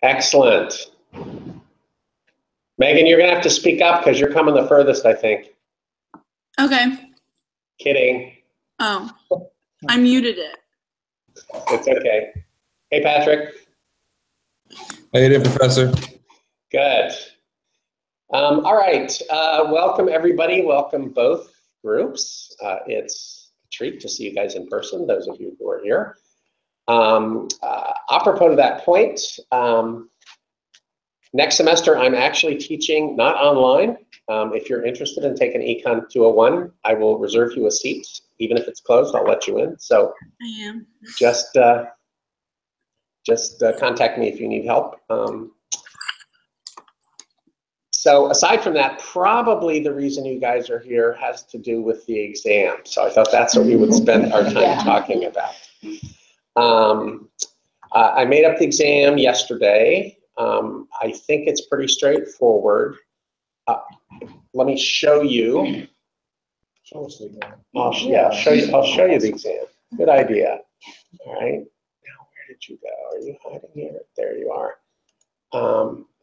Excellent. Megan, you're going to have to speak up because you're coming the furthest, I think. Okay. Kidding. Oh, I muted it. It's okay. Hey, Patrick. How you doing, Professor? Good. All right. Welcome, everybody. Welcome, both groups. It's a treat to see you guys in person, those of you who are here. Apropos to that point, next semester I'm actually teaching not online. If you're interested in taking Econ 201, I will reserve you a seat. Even if it's closed, I'll let you in. So I am. Just contact me if you need help. So aside from that, probably the reason you guys are here has to do with the exam. So I thought that's what we would spend our time talking about. I made up the exam yesterday. I think it's pretty straightforward. Let me show you. I'll show you the exam. Good idea. All right. Now, where did you go? Are you hiding here? There you are.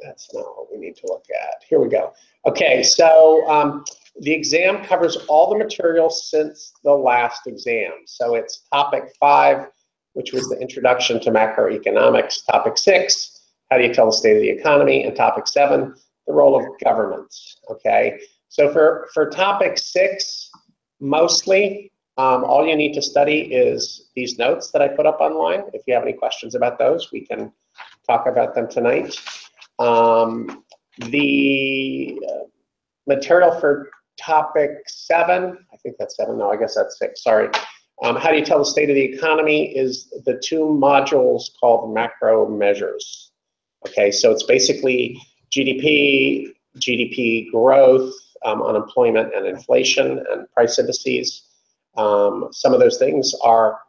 That's not what we need to look at. Here we go. Okay, so the exam covers all the material since the last exam. So it's topic 5, which was the introduction to macroeconomics. Topic 6, how do you tell the state of the economy? And topic 7, the role of government. Okay, so for topic 6, mostly all you need to study is these notes that I put up online. If you have any questions about those, we can talk about them tonight. The material for topic 7, I think that's 7, no, I guess that's 6, sorry. How do you tell the state of the economy is the 2 modules called macro measures. Okay, so it's basically GDP, GDP growth, unemployment and inflation and price indices. Some of those things are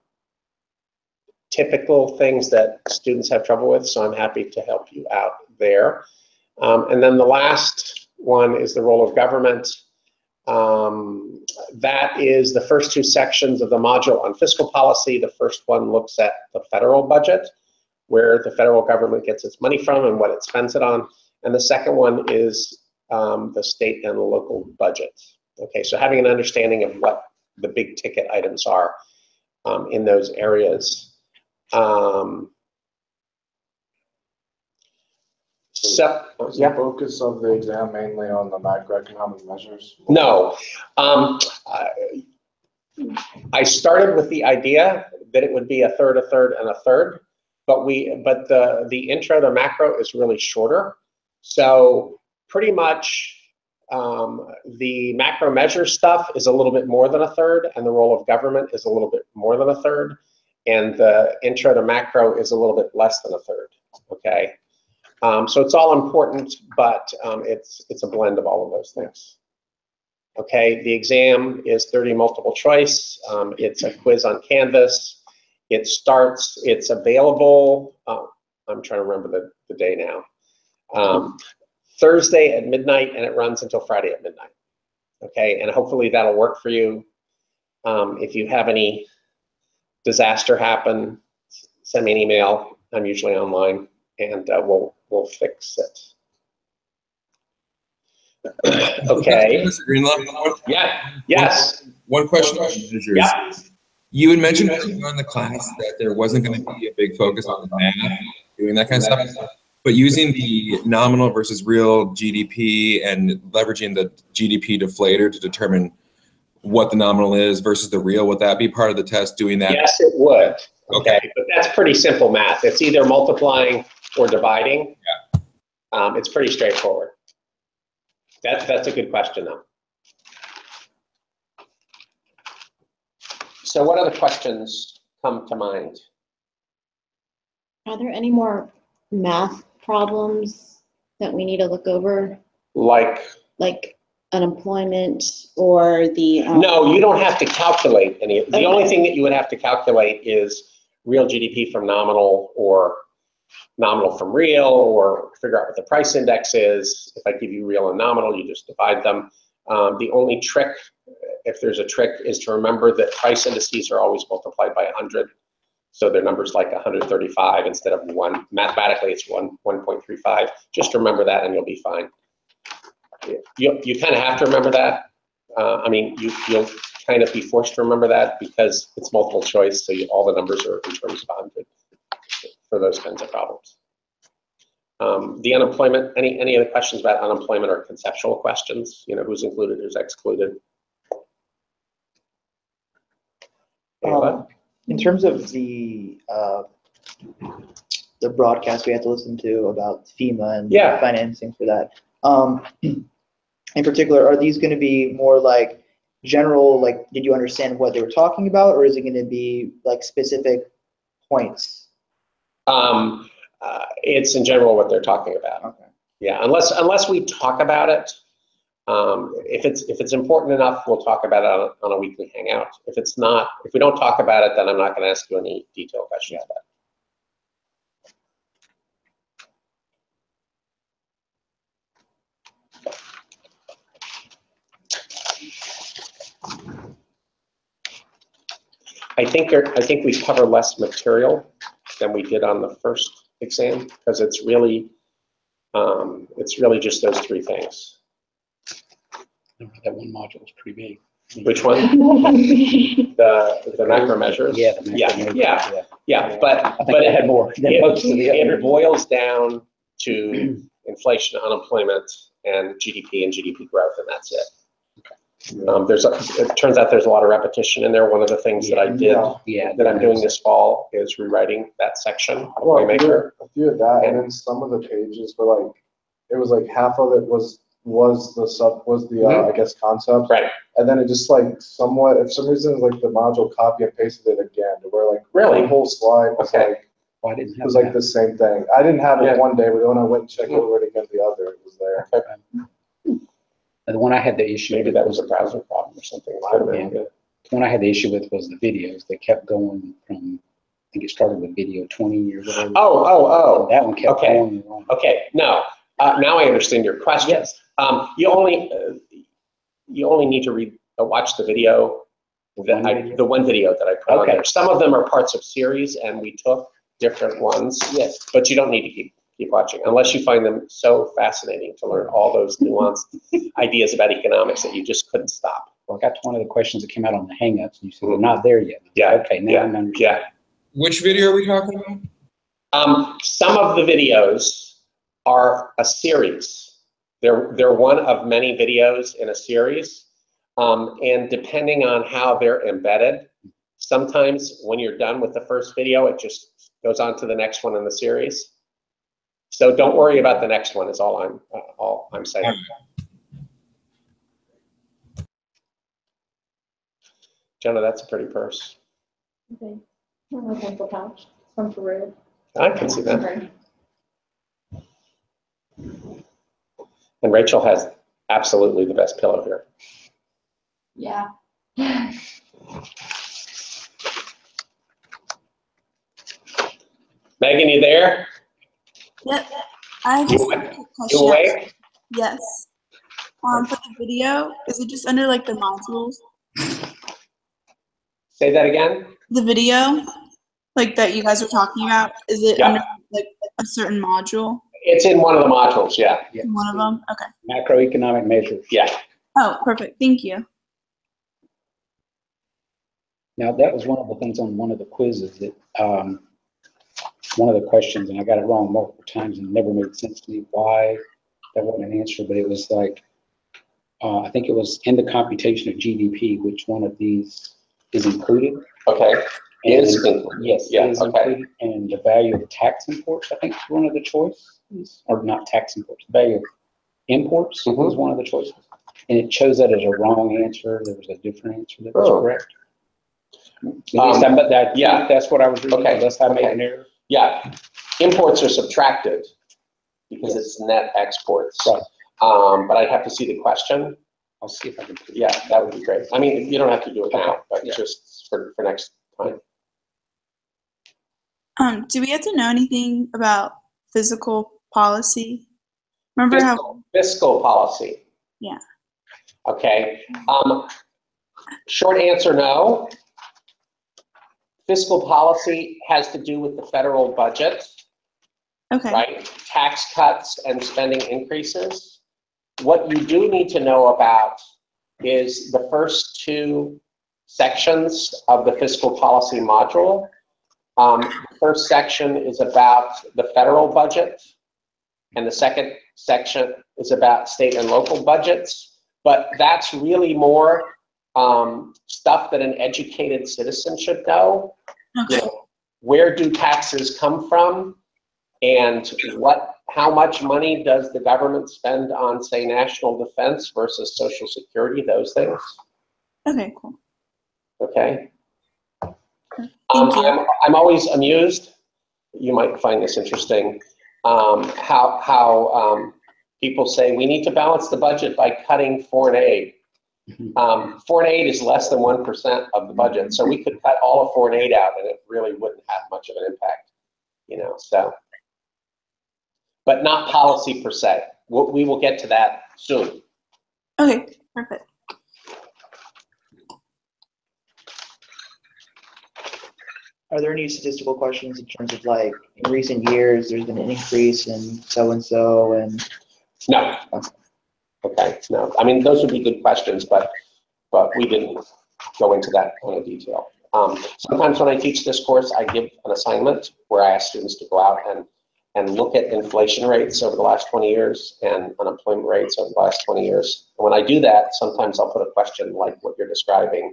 typical things that students have trouble with, so I'm happy to help you out there. And then the last one is the role of government. That is the first 2 sections of the module on fiscal policy. The first one looks at the federal budget, where the federal government gets its money from and what it spends it on. And the second one is the state and local budgets. Okay, so having an understanding of what the big ticket items are in those areas. Was the focus of the exam mainly on the macroeconomic measures? No. I started with the idea that it would be a third, and a third, but the intro to macro is really shorter. So pretty much the macro measure stuff is a little bit more than a third, and the role of government is a little bit more than a third, and the intro to macro is a little bit less than a third. Okay. So it's all important, but it's a blend of all of those things. Okay, the exam is 30 multiple choice. It's a quiz on Canvas. It's available, I'm trying to remember the day now. Thursday at midnight, and it runs until Friday at midnight. Okay, and hopefully that'll work for you. If you have any disaster happen, send me an email. I'm usually online, and we'll fix it. Okay. Yeah. Yes. One question on measures. Yeah. You had mentioned earlier in the class that there wasn't going to be a big focus on the math, doing that kind of stuff, but using the nominal versus real GDP and leveraging the GDP deflator to determine what the nominal is versus the real, would that be part of the test, doing that? Yes, it would. Okay, but that's pretty simple math. It's either multiplying or dividing. Yeah. It's pretty straightforward. That's a good question, though. So what other questions come to mind? Are there any more math problems that we need to look over? Like unemployment or the... No, you don't have to calculate any. The only thing that you would have to calculate is real GDP from nominal, or nominal from real, or figure out what the price index is. If I give you real and nominal, you just divide them. The only trick, if there's a trick, is to remember that price indices are always multiplied by 100. So their number's like 135 instead of 1. Mathematically, it's 1.35. Just remember that and you'll be fine. You kind of have to remember that. I mean, you'll kind of be forced to remember that because it's multiple choice, so all the numbers are in terms of 100 for those kinds of problems. The unemployment, any other questions about unemployment or conceptual questions? You know, who's included, who's excluded? In terms of the broadcast we had to listen to about FEMA and financing for that, in particular, are these going to be more like general, like, did you understand what they were talking about, or is it going to be like specific points? It's in general what they're talking about. Okay. Yeah, unless we talk about it. If it's important enough, we'll talk about it on a weekly hangout. If it's not, if we don't talk about it, then I'm not going to ask you any detailed questions about it. I think we cover less material than we did on the first exam because it's really just those 3 things. That one module is pretty big. Which one? the macro measures. Yeah, the macro measures. Yeah. But it had more than most of the other. It boils down to inflation, unemployment, and GDP growth, and that's it. It turns out there's a lot of repetition in there. One of the things that I did that I'm doing this fall is rewriting that section of Waymaker. A few of that, and then some of the pages were like, it was like half of it was the I guess concept, right? And then it just like somewhat, if some reason, like the module copy and pasted it again to where like really the whole slide was like Well, I didn't have it was like the same thing. I didn't have it one day, but when I went and checked over it again the other, it was there. The one I had the issue Maybe with that was a browser problem or something. The one I had the issue with was the videos. They kept going from, I think it started with video 20 years ago. Oh. That one kept going and going. Okay, no. Now I understand your question. Yes. You only need to watch the video, the one video that I put on there. Some of them are parts of series, and we took different ones. Yes. But you don't need to keep watching unless you find them so fascinating to learn all those nuanced ideas about economics that you just couldn't stop. Well, I got to one of the questions that came out on the Hangouts, and you said we're not there yet. Yeah. Okay, now I'm understanding. Yeah. Which video are we talking about? Some of the videos are a series. They're one of many videos in a series, and depending on how they're embedded, sometimes when you're done with the first video, it just goes on to the next one in the series. So don't worry about the next one. Is all I'm saying. Jenna, that's a pretty purse. Okay. My pencil pouch from Peru. I can see that. And Rachel has absolutely the best pillow here. Yeah. Megan, you there? Yep. I just have a quick question. You awake? Yes. For the video, is it just under like the modules? Say that again. The video, like that you guys were talking about, is it under like a certain module? It's in one of the modules, yeah. One of them? Okay. Macroeconomic measures. Yeah. Oh, perfect. Thank you. Now, that was one of the things on one of the quizzes that, one of the questions, and I got it wrong multiple times and it never made sense to me why that wasn't an answer, but it was like, I think it was in the computation of GDP, which one of these is included. Okay. And, Is included. yes, Yeah, is okay. included. And the value of tax imports, I think, is one of the choices, or not tax imports, the value of imports was one of the choices. And it chose that as a wrong answer. There was a different answer that was correct. Yeah. That's what I was reading. Okay. Unless I made an error. Yeah. Imports are subtracted because it's net exports. Right. But I'd have to see the question. I'll see if I can. Yeah, that would be great. I mean, you don't have to do it now, but just for next time. Do we have to know anything about fiscal policy? Remember how Fiscal policy. Yeah. Okay. Short answer, no. fiscal policy has to do with the federal budget, Okay. right? Tax cuts and spending increases. What you do need to know about is the first two sections of the fiscal policy module. The first section is about the federal budget, and the second section is about state and local budgets. But that's really more stuff that an educated citizen should know. Okay. You know, where do taxes come from, and how much money does the government spend on, say, national defense versus Social Security, those things. Okay, cool. Okay. Thank you. I'm always amused. You might find this interesting. How people say we need to balance the budget by cutting foreign aid. Foreign aid is less than 1% of the budget, so we could cut all of foreign aid out, and it really wouldn't have much of an impact. You know, so. But not policy per se. We will get to that soon. Okay, perfect. Are there any statistical questions in terms of like in recent years there's been an increase in so and so and? No. Okay. No. I mean, those would be good questions, but we didn't go into that kind of detail. Sometimes when I teach this course, I give an assignment where I ask students to go out and look at inflation rates over the last 20 years and unemployment rates over the last 20 years. And when I do that, sometimes I'll put a question like what you're describing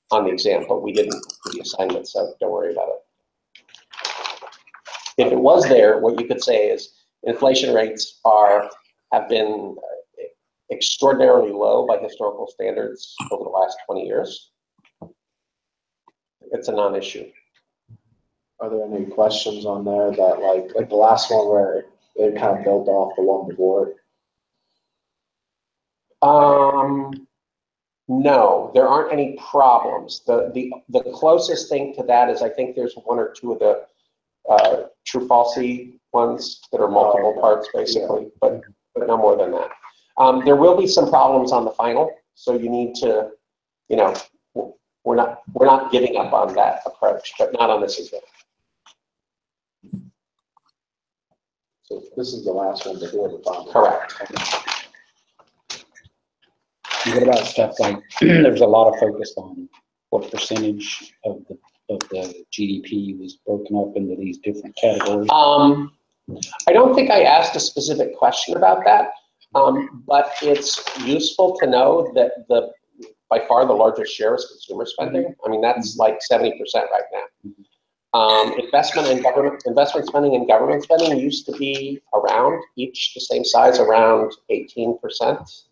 on the exam, but we didn't do the assignment, so don't worry about it. If it was there, what you could say is inflation rates have been extraordinarily low by historical standards over the last 20 years. It's a non-issue. Are there any questions on there that like the last one where it kind of built off the one before? No, there aren't any problems. The closest thing to that is I think there's one or two of the true-falsy ones that are multiple parts basically, but no more than that. There will be some problems on the final, so you need to, you know, we're not giving up on that approach, but not on this exam. So this is the last one before the final. Correct. What about stuff like there's a lot of focus on what percentage of the GDP was broken up into these different categories? I don't think I asked a specific question about that, but it's useful to know that by far the largest share is consumer spending. I mean, that's like 70% right now. Investment spending and government spending used to be around each the same size, around 18%.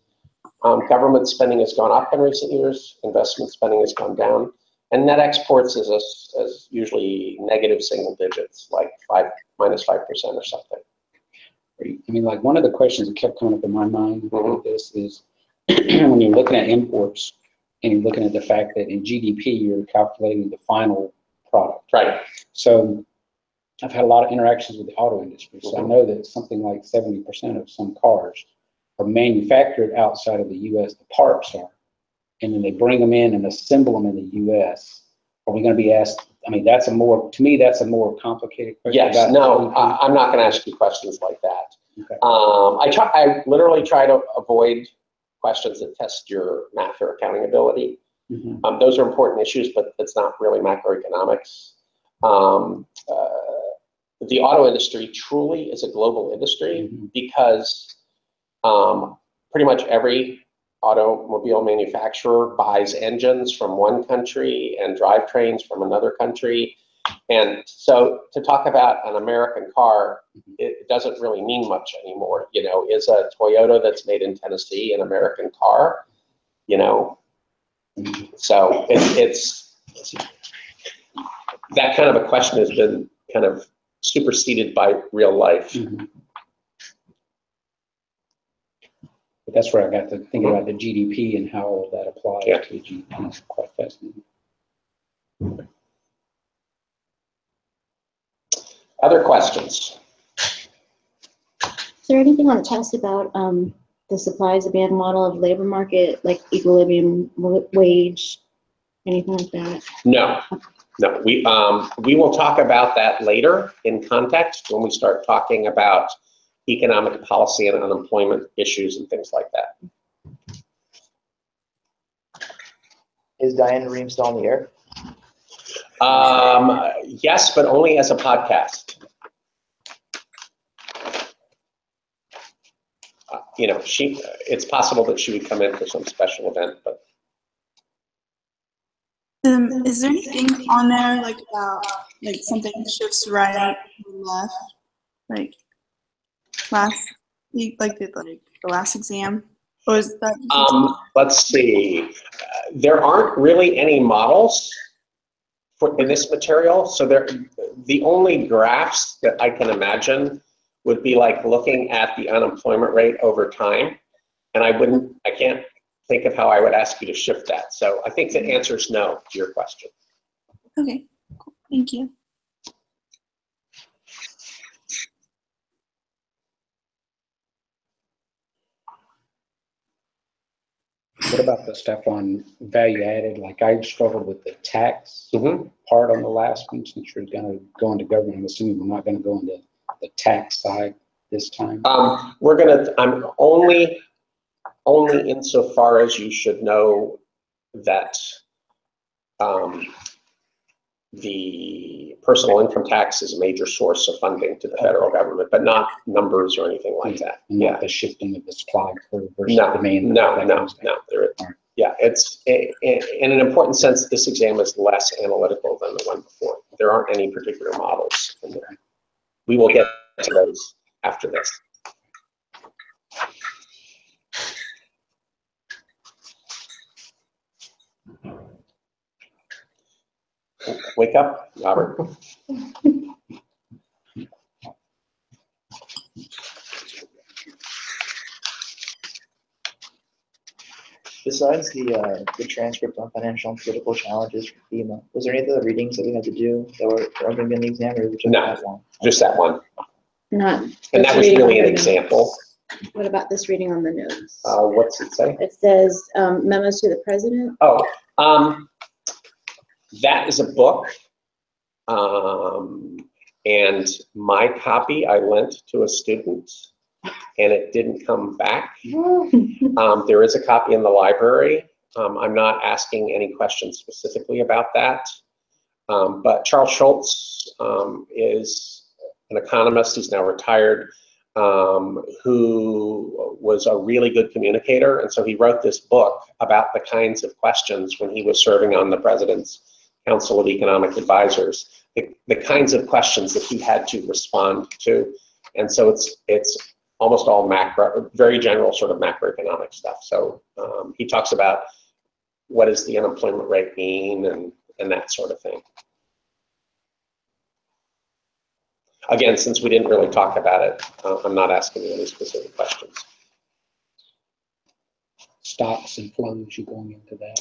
Government spending has gone up in recent years. Investment spending has gone down, and net exports is usually negative single digits, like -5% or something. I mean, like one of the questions that kept coming up in my mind with this is when you're looking at imports and you're looking at the fact that in GDP you're calculating the final product. Right. So I've had a lot of interactions with the auto industry, so I know that something like 70% of some cars are manufactured outside of the U.S. The parts are, and then they bring them in and assemble them in the U.S. Are we going to be asked? I mean, to me, that's a more complicated question. Yes. No, I'm not going to ask you questions like that. Okay. I literally try to avoid questions that test your math or accounting ability. Those are important issues, but it's not really macroeconomics. The auto industry truly is a global industry because pretty much every automobile manufacturer buys engines from one country and drivetrains from another country. And so to talk about an American car, it doesn't really mean much anymore. You know, is a Toyota that's made in Tennessee an American car? You know, so it's that kind of a question has been kind of superseded by real life. But that's where I got to thinking about the GDP and how all that applies to the GDP. It's quite fascinating. Other questions? Is there anything on the test about the supply demand model of labor market, like equilibrium wage, anything like that? No. No, we will talk about that later in context when we start talking about economic policy and unemployment issues and things like that. Is Diane Rehm still on the air? Yes, but only as a podcast. You know, it's possible that she would come in for some special event, but. Is there anything on there like about like something shifts right or left, like last week, like the last exam, or is that? Let's see. There aren't really any models in this material, so the only graphs that I can imagine would be like looking at the unemployment rate over time, and I can't think of how I would ask you to shift that. So I think the answer is no to your question. Okay, cool. Thank you. What about the stuff on value added? Like I struggled with the tax part on the last one, since you're going to go into government. I'm assuming we're not going to go into the tax side this time. I'm only insofar as you should know that the personal income tax is a major source of funding to the federal government, but not numbers or anything like that. And Yeah, not the shifting of the supply curve versus no, demand. no. Yeah, it's in an important sense, this exam is less analytical than the one before. There aren't any particular models in there. We will get to those after this. Wake up, Robert. Besides the transcript on financial and political challenges for FEMA, was there any other readings that we had to do that were going to be in the exam, or was it just No, that one? just that one. Not. And that was really an example. What about this reading on the notes? What's it say? It says memos to the president. Oh, that is a book. And my copy I lent to a student, and it didn't come back. There is a copy in the library. I'm not asking any questions specifically about that. But Charles Schultz is an economist. He's now retired, who was a really good communicator. And so he wrote this book about the kinds of questions when he was serving on the President's Council of Economic Advisors, the kinds of questions that he had to respond to. And so it's almost all macro, very general sort of macroeconomic stuff. So he talks about what does the unemployment rate mean and that sort of thing. Again, since we didn't really talk about it, I'm not asking you any specific questions. Stocks and flows, you going into that?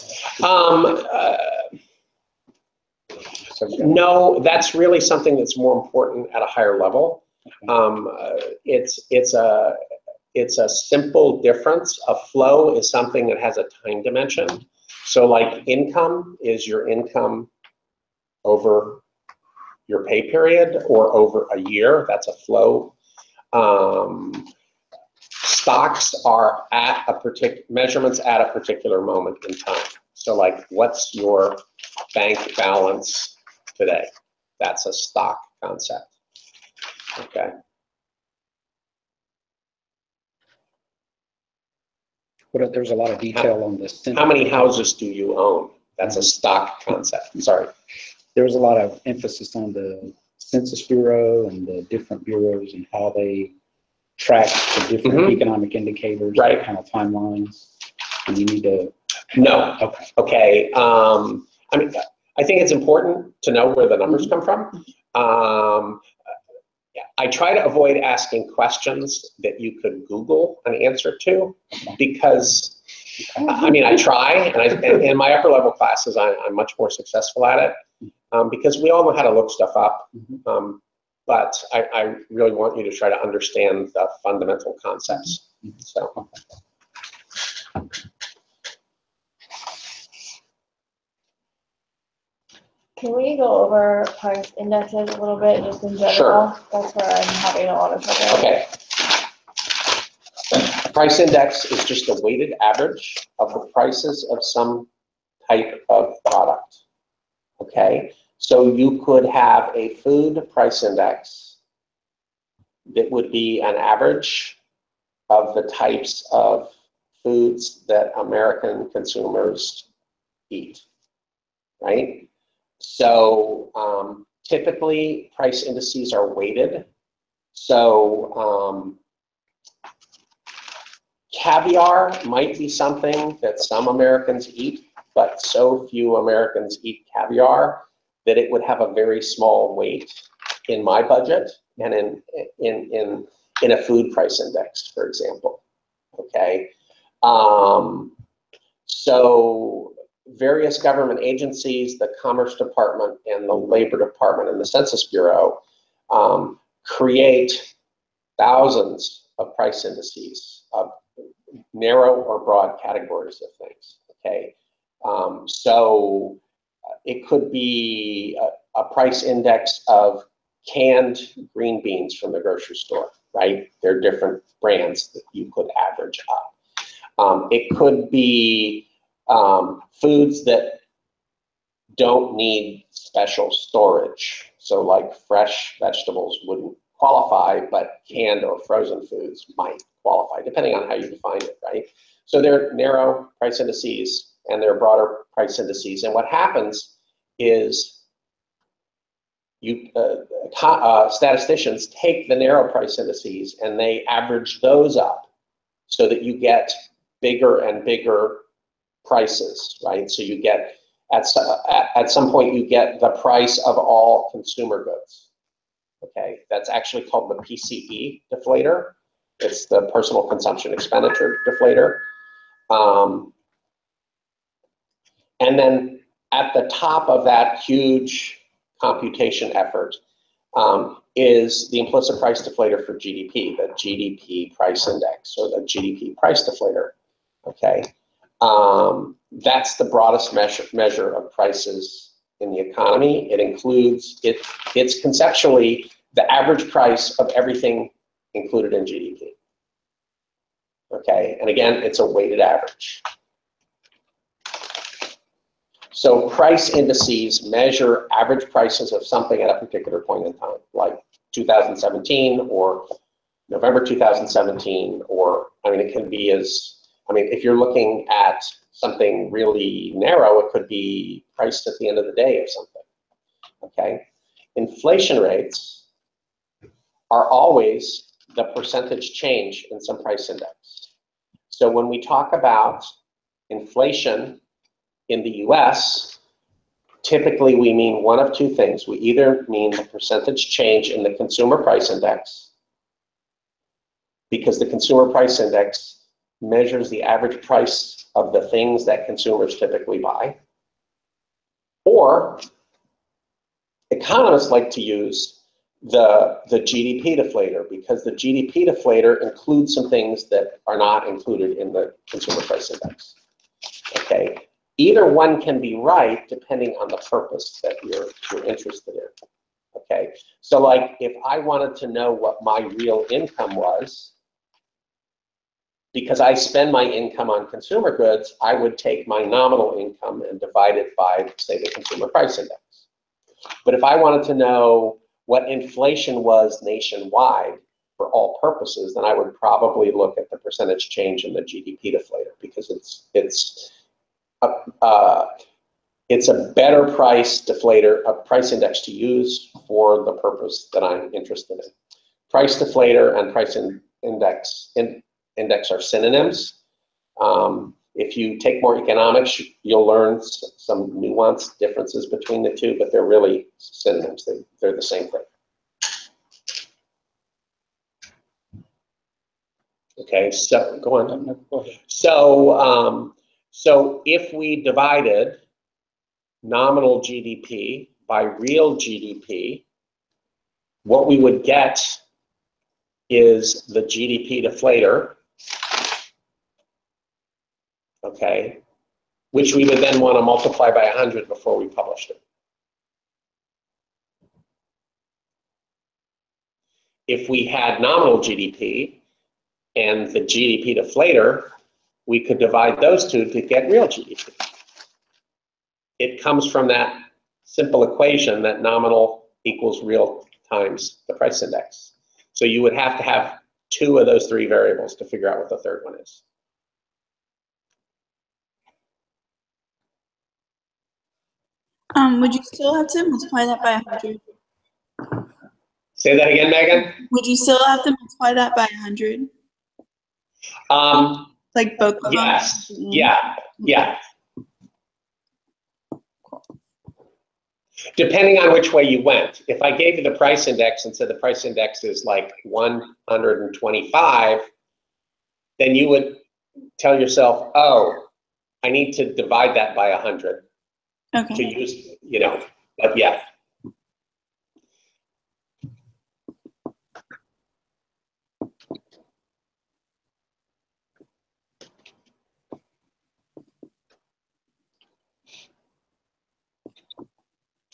No, that's really something that's more important at a higher level. It's a simple difference. A flow is something that has a time dimension. So like income is your income over your pay period or over a year. That's a flow. Stocks are at a particular measurements at a particular moment in time. So like, what's your bank balance today? That's a stock concept. Okay. But there's a lot of detail on this. How many houses do you own? That's a stock concept. Sorry. There was a lot of emphasis on the Census Bureau and the different bureaus and how they track the different economic indicators, right? Kind of timelines. And you need to. No. Okay. I mean, I think it's important to know where the numbers come from. I try to avoid asking questions that you could Google an answer to, because I mean, I try, and in my upper level classes, I'm much more successful at it, because we all know how to look stuff up. But I really want you to try to understand the fundamental concepts. So. Can we go over price indexes a little bit, just in general? Sure. That's where I'm having a lot of trouble. Okay. Price index is just a weighted average of the prices of some type of product. Okay, so you could have a food price index that would be an average of the types of foods that American consumers eat, right? So typically price indices are weighted. So caviar might be something that some Americans eat, but so few Americans eat caviar that it would have a very small weight in my budget and in a food price index, for example. Okay, so various government agencies, the Commerce Department and the Labor Department and the Census Bureau create thousands of price indices of narrow or broad categories of things. Okay, so it could be a price index of canned green beans from the grocery store, right? They're different brands that you could average up. It could be foods that don't need special storage. So like fresh vegetables wouldn't qualify, but canned or frozen foods might qualify, depending on how you define it, right? So they're narrow price indices and they're broader price indices. And what happens is statisticians take the narrow price indices and they average those up so that you get bigger and bigger prices, right? So you get, at some point, you get the price of all consumer goods. Okay, that's actually called the PCE deflator. It's the personal consumption expenditure deflator. And then at the top of that huge computation effort is the implicit price deflator for GDP, the GDP Price Index, or the GDP Price Deflator. Okay, that's the broadest measure of prices in the economy. It includes, it's conceptually the average price of everything included in GDP. Okay, and again, it's a weighted average. So price indices measure average prices of something at a particular point in time, like 2017 or November 2017, or, I mean, it can be as, I mean, if you're looking at something really narrow, it could be priced at the end of the day of something, okay? Inflation rates are always the percentage change in some price index. So when we talk about inflation in the US, typically we mean one of two things. We either mean the percentage change in the consumer price index, because the consumer price index measures the average price of the things that consumers typically buy, or economists like to use the GDP deflator, because the GDP deflator includes some things that are not included in the consumer price index. Okay, either one can be right depending on the purpose that you're interested in. Okay, so like if I wanted to know what my real income was, because I spend my income on consumer goods, I would take my nominal income and divide it by, say, the consumer price index. But if I wanted to know what inflation was nationwide for all purposes, then I would probably look at the percentage change in the GDP deflator, because it's a better price deflator, a price index to use for the purpose that I'm interested in. Price deflator and price index are synonyms. If you take more economics, you'll learn some nuanced differences between the two, but they're really synonyms. They're the same thing. Okay, so go on. So if we divided nominal GDP by real GDP, what we would get is the GDP deflator, okay, which we would then want to multiply by 100 before we published it. if we had nominal GDP and the GDP deflator, we could divide those two to get real GDP. It comes from that simple equation that nominal equals real times the price index. So you would have to have two of those three variables to figure out what the third one is. Would you still have to multiply that by 100? Say that again, Megan? Would you still have to multiply that by 100? Like both of them? Yes, yeah. Depending on which way you went. If I gave you the price index and said the price index is like 125, then you would tell yourself, oh, I need to divide that by 100 to use, you know, but yeah.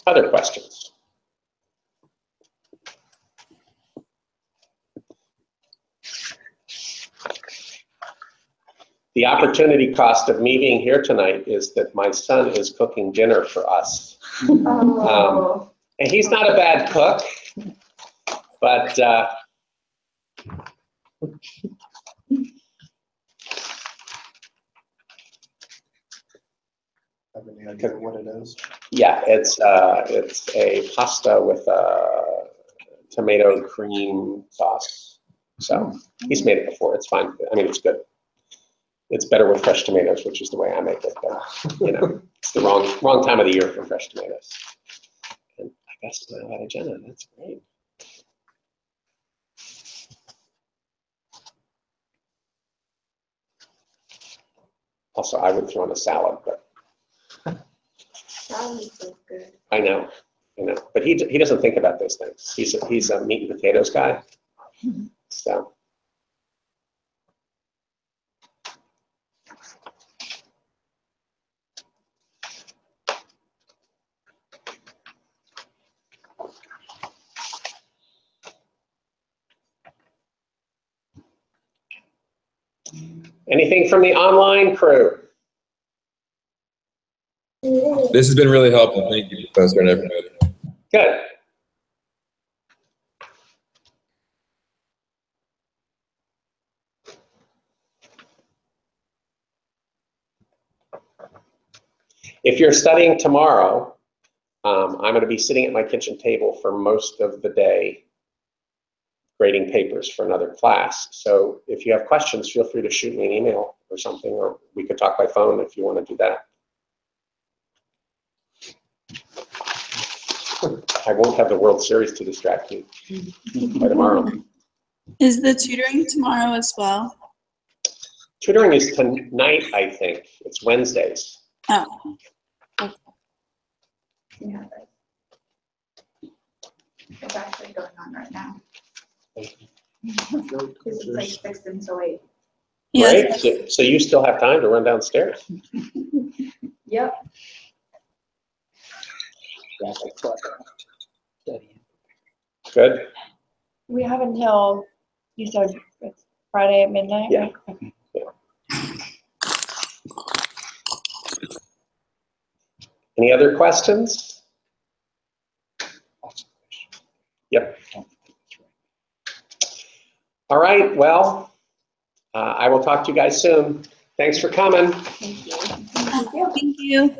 Other questions? The opportunity cost of me being here tonight is that my son is cooking dinner for us. And he's not a bad cook, but Have any idea what it is? yeah, it's a pasta with tomato cream sauce. So he's made it before. It's fine. I mean, it's good. It's better with fresh tomatoes, which is the way I make it. But you know, it's the wrong time of the year for fresh tomatoes. And I guess it's not out of Jenna. That's great. Also, I would throw in a salad, but Salad is so good. I know. But he doesn't think about those things. He's a meat and potatoes guy. So. Anything from the online crew? This has been really helpful. Thank you, Professor, and everybody. Good. If you're studying tomorrow, I'm going to be sitting at my kitchen table for most of the day grading papers for another class. So if you have questions, feel free to shoot me an email or something, or we could talk by phone if you want to do that. I won't have the World Series to distract you by tomorrow. Is the tutoring tomorrow as well? Tutoring is tonight, I think. It's Wednesdays. Oh. Yeah, it's actually going on right now. This is like 6 until 8. Right? So you still have time to run downstairs. Yep. Good. We have until, you said it's Friday at midnight? Yeah. Right? Okay. Any other questions? Yep. All right, well, I will talk to you guys soon. Thanks for coming. Thank you. Thank you.